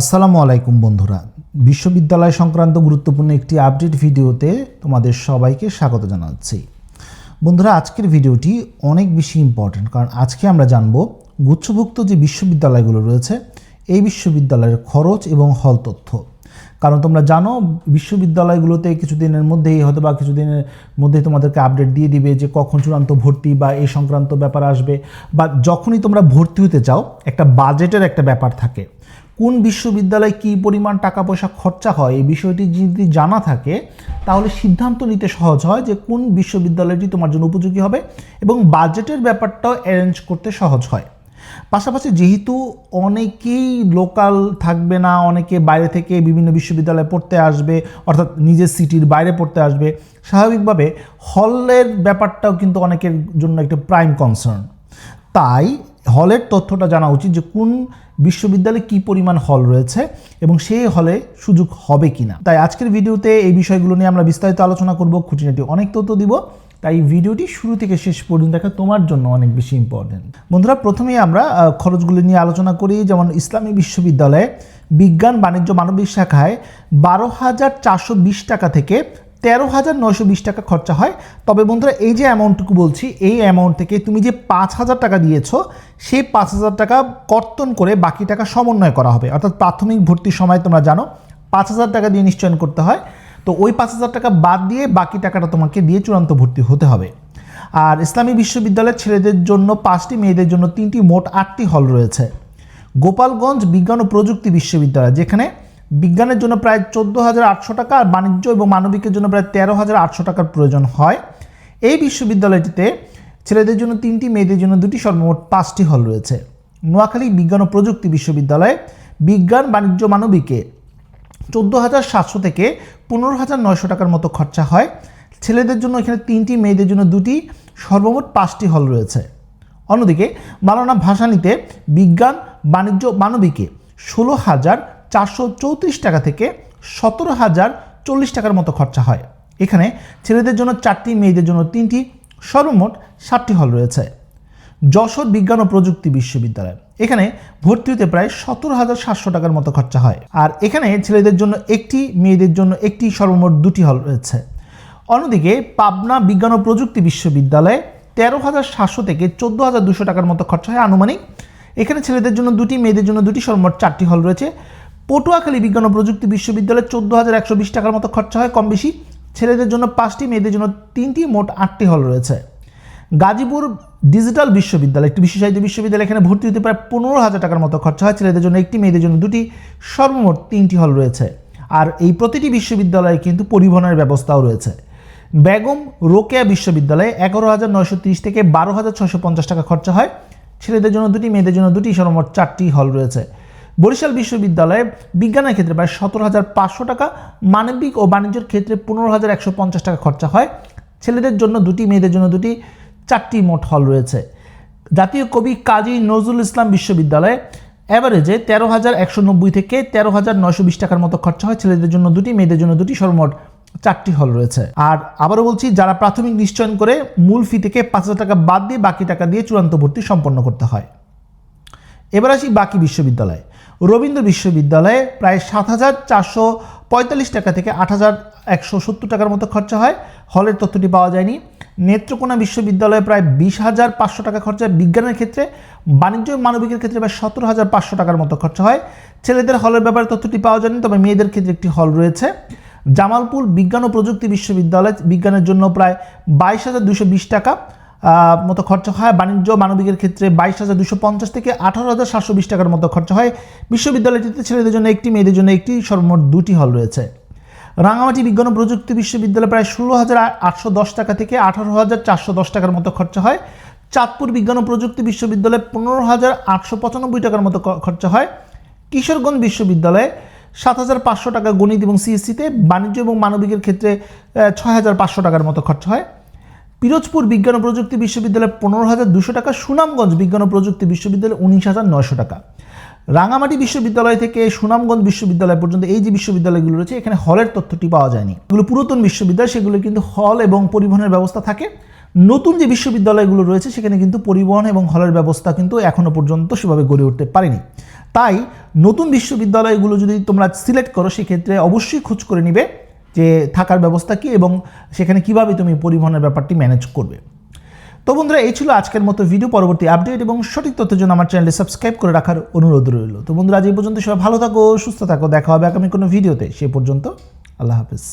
আসসালামু আলাইকুম বন্ধুরা, বিশ্ববিদ্যালয় সংক্রান্ত গুরুত্বপূর্ণ একটি আপডেট ভিডিওতে তোমাদের সবাইকে স্বাগত জানাচ্ছি। বন্ধুরা, আজকের ভিডিওটি অনেক বেশি ইম্পর্ট্যান্ট, কারণ আজকে আমরা জানব গুচ্ছভুক্ত যে বিশ্ববিদ্যালয়গুলো রয়েছে এই বিশ্ববিদ্যালয়ের খরচ এবং হল তথ্য। কারণ তোমরা জানো বিশ্ববিদ্যালয়গুলোতে কিছুদিনের মধ্যেই হয়তো বা কিছুদিনের মধ্যেই তোমাদেরকে আপডেট দিয়ে দিবে যে কখন চূড়ান্ত ভর্তি বা এই সংক্রান্ত ব্যাপার আসবে, বা যখনই তোমরা ভর্তি হতে চাও একটা বাজেটের একটা ব্যাপার থাকে। কোন বিশ্ববিদ্যালয়ে কী পরিমাণ টাকা পয়সা খরচা হয় এই বিষয়টি যদি জানা থাকে তাহলে সিদ্ধান্ত নিতে সহজ হয় যে কোন বিশ্ববিদ্যালয়টি তোমার জন্য উপযোগী হবে এবং বাজেটের ব্যাপারটাও অ্যারেঞ্জ করতে সহজ হয়। পাশাপাশি যেহেতু অনেকেই লোকাল থাকবে না, অনেকে বাইরে থেকে বিভিন্ন বিশ্ববিদ্যালয়ে পড়তে আসবে, অর্থাৎ নিজের সিটির বাইরে পড়তে আসবে, স্বাভাবিকভাবে হলের ব্যাপারটাও কিন্তু অনেকের জন্য একটা প্রাইম কনসার্ন। তাই হলের তথ্যটা জানা উচিত যে কোন বিশ্ববিদ্যালয়ে কী পরিমাণ হল রয়েছে এবং সেই হলে সুযোগ হবে কিনা। তাই আজকের ভিডিওতে এই বিষয়গুলো নিয়ে আমরা বিস্তারিত আলোচনা করব, খুঁটিনাটি অনেক তথ্য দিব। তাই ভিডিওটি শুরু থেকে শেষ পর্যন্ত দেখা তোমার জন্য অনেক বেশি ইম্পর্টেন্ট। বন্ধুরা, প্রথমেই আমরা খরচগুলো নিয়ে আলোচনা করি। যেমন ইসলামী বিশ্ববিদ্যালয়ে বিজ্ঞান বাণিজ্য মানবিক শাখায় 12,420 টাকা থেকে 13,920 টাকা খরচা হয়। তবে বন্ধুরা, এই যে অ্যামাউন্টটুকু বলছি, এই অ্যামাউন্ট থেকে তুমি যে 5,000 টাকা দিয়েছো সেই 5,000 টাকা কর্তন করে বাকি টাকা সমন্বয় করা হবে। অর্থাৎ প্রাথমিক ভর্তির সময় তোমরা জানো 5,000 টাকা দিয়ে নিশ্চয়ন করতে হয়, তো ওই 5,000 টাকা বাদ দিয়ে বাকি টাকাটা তোমাকে দিয়ে চূড়ান্ত ভর্তি হতে হবে। আর ইসলামী বিশ্ববিদ্যালয়ের ছেলেদের জন্য 5টি, মেয়েদের জন্য 3টি, মোট 8টি হল রয়েছে। গোপালগঞ্জ বিজ্ঞান ও প্রযুক্তি বিশ্ববিদ্যালয়, যেখানে বিজ্ঞানের জন্য প্রায় 14,800 টাকা আর বাণিজ্য এবং মানবিকের জন্য প্রায় 13,800 টাকার প্রয়োজন হয়। এই বিশ্ববিদ্যালয়টিতে ছেলেদের জন্য 3টি, মেয়েদের জন্য 2টি, সর্বমোট 5টি হল রয়েছে। নোয়াখালী বিজ্ঞান ও প্রযুক্তি বিশ্ববিদ্যালয়ে বিজ্ঞান বাণিজ্য মানবিকে 14,700 থেকে 15,900 টাকার মতো খরচা হয়। ছেলেদের জন্য এখানে 3টি, মেয়েদের জন্য 2টি, সর্বমোট 5টি হল রয়েছে। অন্যদিকে মাওলানা ভাসানীতে বিজ্ঞান বাণিজ্য মানবিকে 16,434 টাকা থেকে 17,040 টাকার মতো খরচা হয়। এখানে ছেলেদের জন্য 4টি, মেয়েদের জন্য 3টি, সর্বমোট 7টি হল রয়েছে। যশোর বিজ্ঞান ও প্রযুক্তি বিশ্ববিদ্যালয়, এখানে ভর্তি হতে প্রায় 17,700 টাকার মতো খরচা হয়। আর এখানে ছেলেদের জন্য 1টি, মেয়েদের জন্য 1টি, সর্বমোট 2টি হল রয়েছে। অন্যদিকে পাবনা বিজ্ঞান ও প্রযুক্তি বিশ্ববিদ্যালয়ে 13,700 থেকে 14,200 টাকার মতো খরচা হয় আনুমানিক। এখানে ছেলেদের জন্য 2টি, মেয়েদের জন্য 2টি, সর্বমোট 4টি হল রয়েছে। পটুয়াখালী বিজ্ঞান ও প্রযুক্তি বিশ্ববিদ্যালয়ে 14,120 টাকার মতো খরচা হয় কম বেশি। ছেলেদের জন্য 5টি, মেয়েদের জন্য 3টি, মোট 8টি হল রয়েছে। গাজীপুর ডিজিটাল বিশ্ববিদ্যালয়, একটি বিশেষায়িত বিশ্ববিদ্যালয়, এখানে ভর্তি হতে প্রায় 15,000 টাকার মতো খরচা হয়। ছেলেদের জন্য 1টি, মেয়েদের জন্য 2টি, সর্বমোট 3টি হল রয়েছে। আর এই প্রতিটি বিশ্ববিদ্যালয়ে কিন্তু পরিবহনের ব্যবস্থাও রয়েছে। বেগম রোকেয়া বিশ্ববিদ্যালয়ে 11,930 থেকে 12,650 টাকা খরচা হয়। ছেলেদের জন্য 2টি, মেয়েদের জন্য 2টি, সর্বমোট 4টি হল রয়েছে। বরিশাল বিশ্ববিদ্যালয়ে বিজ্ঞানের ক্ষেত্রে প্রায় 17,500 টাকা, মানবিক ও বাণিজ্যের ক্ষেত্রে 15,150 টাকা খরচা হয়। ছেলেদের জন্য 2টি, মেয়েদের জন্য 2টি, 4টি মোট হল রয়েছে। জাতীয় কবি কাজী নজরুল ইসলাম বিশ্ববিদ্যালয়ে অ্যাভারেজে 13,190 থেকে 13,920 টাকার মতো খরচা হয়। ছেলেদের জন্য 2টি, মেয়েদের জন্য 2টি, সর্বমোট 4টি হল রয়েছে। আর আবারও বলছি, যারা প্রাথমিক নিশ্চয়ন করে মূল ফি থেকে 5,000 টাকা বাদ দিয়ে বাকি টাকা দিয়ে চূড়ান্ত ভর্তি সম্পন্ন করতে হয়। এবার আসি বাকি বিশ্ববিদ্যালয়। রবীন্দ্র বিশ্ববিদ্যালয়ে প্রায় 7,445 টাকা থেকে 8,170 টাকার মতো খরচা হয়। হলের তথ্যটি পাওয়া যায়নি। নেত্রকোনা বিশ্ববিদ্যালয়ে প্রায় 20,500 টাকা খরচা বিজ্ঞানের ক্ষেত্রে, বাণিজ্য ও মানবিকের ক্ষেত্রে প্রায় 17,500 টাকার মতো খরচা হয়। ছেলেদের হলের ব্যাপারে তথ্যটি পাওয়া যায়নি, তবে মেয়েদের ক্ষেত্রে একটি হল রয়েছে। জামালপুর বিজ্ঞান ও প্রযুক্তি বিশ্ববিদ্যালয় বিজ্ঞানের জন্য প্রায় 22,220 টাকা মতো খরচা হয়। বাণিজ্য মানবিকের ক্ষেত্রে 22,250 থেকে 18,720 টাকার মতো খরচা হয়। বিশ্ববিদ্যালয়টিতে ছেলেদের জন্য 1টি, মেয়েদের জন্য 1টি, সর্বমোট 2টি হল রয়েছে। রাঙামাটি বিজ্ঞান ও প্রযুক্তি বিশ্ববিদ্যালয় প্রায় 16,810 টাকা থেকে 18,410 টাকার মতো খরচা হয়। চাঁদপুর বিজ্ঞান ও প্রযুক্তি বিশ্ববিদ্যালয়ে 15,895 টাকার মতো খরচা হয়। কিশোরগঞ্জ বিশ্ববিদ্যালয়ে 7,500 টাকা গণিত এবং সিএসসিতে, বাণিজ্য এবং মানবিকের ক্ষেত্রে 6,500 টাকার মতো খরচা হয়। পিরোজপুর বিজ্ঞান ও প্রযুক্তি বিশ্ববিদ্যালয়ে 15,200 টাকা। সুনামগঞ্জ বিজ্ঞান ও প্রযুক্তি বিশ্ববিদ্যালয়ে 19,900 টাকা। রাঙামাটি বিশ্ববিদ্যালয় থেকে সুনামগঞ্জ বিশ্ববিদ্যালয় পর্যন্ত এই যে বিশ্ববিদ্যালয়গুলো রয়েছে এখানে হলের তথ্যটি পাওয়া যায়নি। এগুলো পুরাতন বিশ্ববিদ্যালয়, সেগুলো কিন্তু হল এবং পরিবহনের ব্যবস্থা থাকে। নতুন যে বিশ্ববিদ্যালয়গুলো রয়েছে সেখানে কিন্তু পরিবহন এবং হলের ব্যবস্থা কিন্তু এখনও পর্যন্ত সেভাবে গড়ে উঠতে পারেনি। তাই নতুন বিশ্ববিদ্যালয়গুলো যদি তোমরা সিলেক্ট করো সেক্ষেত্রে অবশ্যই খোঁজ করে নিবে যে থাকার ব্যবস্থা কী এবং সেখানে কিভাবে তুমি পরিবহনের ব্যাপারটি ম্যানেজ করবে। তো বন্ধুরা, এই ছিল আজকের মতো ভিডিও। পরবর্তী আপডেট এবং সঠিক তথ্যের জন্য আমার চ্যানেলটি সাবস্ক্রাইব করে রাখার অনুরোধ রইল। তো বন্ধুরা, আজ এই পর্যন্ত সবাই ভালো থাকো, সুস্থ থাকো, দেখা হবে আগামী কোনো ভিডিওতে। সে পর্যন্ত আল্লাহ হাফেজ।